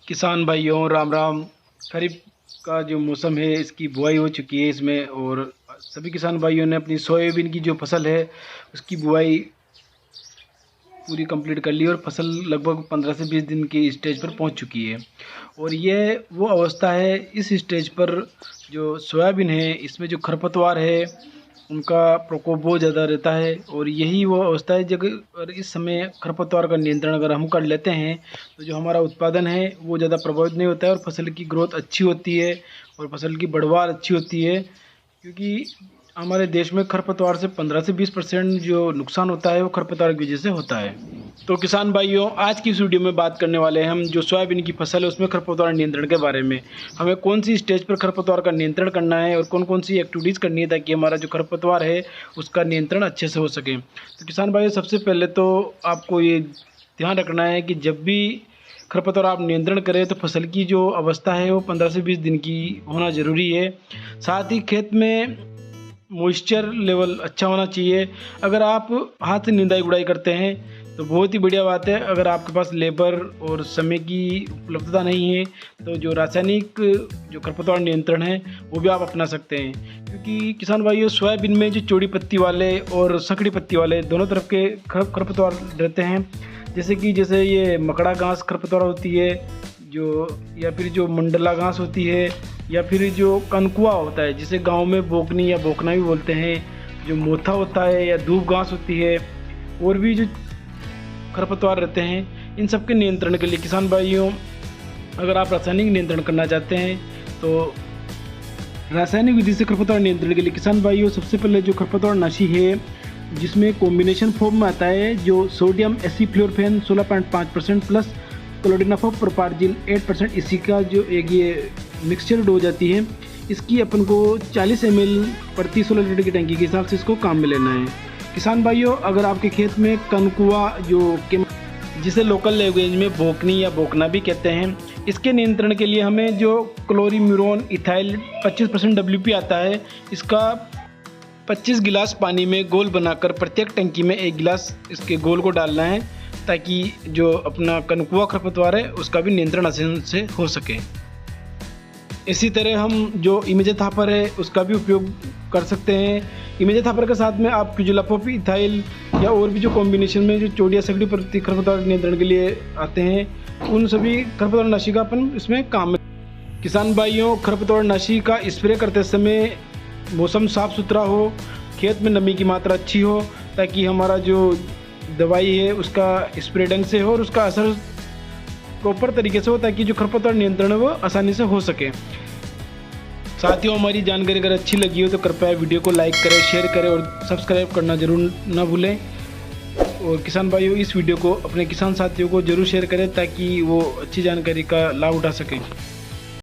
किसान भाइयों राम राम। खरीफ का जो मौसम है इसकी बुआई हो चुकी है इसमें, और सभी किसान भाइयों ने अपनी सोयाबीन की जो फसल है उसकी बुआई पूरी कंप्लीट कर ली और फसल लगभग 15 से 20 दिन की स्टेज पर पहुंच चुकी है। और ये वो अवस्था है इस स्टेज पर जो सोयाबीन है इसमें जो खरपतवार है उनका प्रकोप बहुत ज़्यादा रहता है। और यही वो अवस्था है जब और इस समय खरपतवार का नियंत्रण अगर हम कर लेते हैं तो जो हमारा उत्पादन है वो ज़्यादा प्रभावित नहीं होता है और फसल की ग्रोथ अच्छी होती है और फसल की बढ़वार अच्छी होती है। क्योंकि हमारे देश में खरपतवार से 15 से 20% जो नुकसान होता है वो खरपतवार की वजह से होता है। तो किसान भाइयों, आज की इस वीडियो में बात करने वाले हैं हम जो सोयाबीन की फसल है उसमें खरपतवार नियंत्रण के बारे में। हमें कौन सी स्टेज पर खरपतवार का नियंत्रण करना है और कौन कौन सी एक्टिविटीज़ करनी है ताकि हमारा जो खरपतवार है उसका नियंत्रण अच्छे से हो सके। तो किसान भाइयों, सबसे पहले तो आपको ये ध्यान रखना है कि जब भी खरपतवार आप नियंत्रण करें तो फसल की जो अवस्था है वो 15 से 20 दिन की होना ज़रूरी है। साथ ही खेत में मॉइस्चर लेवल अच्छा होना चाहिए। अगर आप हाथ से निंदाई गुड़ाई करते हैं तो बहुत ही बढ़िया बात है। अगर आपके पास लेबर और समय की उपलब्धता नहीं है तो जो रासायनिक जो खरपतवार नियंत्रण है वो भी आप अपना सकते हैं। क्योंकि किसान भाइयों, सोयाबीन में जो चौड़ी पत्ती वाले और संकड़ी पत्ती वाले दोनों तरफ के खरपतवार रहते हैं। जैसे ये मकड़ा घास खरपतवार होती है जो, या फिर जो मंडला घास होती है, या फिर जो कनकुआ होता है जिसे गांव में बोकनी या बोकना भी बोलते हैं, जो मोथा होता है या धूप घास होती है, और भी जो खरपतवार रहते हैं, इन सब के नियंत्रण के लिए किसान भाइयों अगर आप रासायनिक नियंत्रण करना चाहते हैं तो रासायनिक विधि से खरपतवार नियंत्रण के लिए किसान भाइयों सबसे पहले जो खरपतवार नाशी है जिसमें कॉम्बिनेशन फॉर्म में आता है जो सोडियम एसिफ्लोरोफेन 16.5% प्लस क्लोडिनाफॉप प्रोपार्जिल 8% इसी का जो एक ये मिक्सचर डोज आती है, इसकी अपन को 40 ml प्रति 16 लीटर की टंकी के हिसाब से इसको काम में लेना है। किसान भाइयों, अगर आपके खेत में कनकुआ जो जिसे लोकल लैंग्वेज में बोकनी या बोकना भी कहते हैं, इसके नियंत्रण के लिए हमें जो क्लोरीम्यूरोन इथाइल 25% WP आता है, इसका 25 गिलास पानी में गोल बनाकर प्रत्येक टंकी में 1 गिलास इसके गोल को डालना है ताकि जो अपना कनकुआ खरपतवार है उसका भी नियंत्रण आसानी से हो सके। इसी तरह हम जो इमेज थापर है उसका भी उपयोग कर सकते हैं। इमेज थापर के साथ में आप क्विजुलाफॉप इथाइल या और भी जो कॉम्बिनेशन में जो चौड़ी या संकड़ी पत्ती खरपतवार नियंत्रण के लिए आते हैं उन सभी खरपतवार नाशी का अपन इसमें काम में। किसान भाइयों, खरपतवार नाशी का स्प्रे करते समय मौसम साफ़ सुथरा हो, खेत में नमी की मात्रा अच्छी हो ताकि हमारा जो दवाई है उसका स्प्रे ढंग से हो और उसका असर प्रॉपर तरीके से हो ताकि जो खरपतवार नियंत्रण है वो आसानी से हो सके। साथियों, हमारी जानकारी अगर अच्छी लगी हो तो कृपया वीडियो को लाइक करें, शेयर करें और सब्सक्राइब करना जरूर ना भूलें। और किसान भाइयों, इस वीडियो को अपने किसान साथियों को जरूर शेयर करें ताकि वो अच्छी जानकारी का लाभ उठा सकें।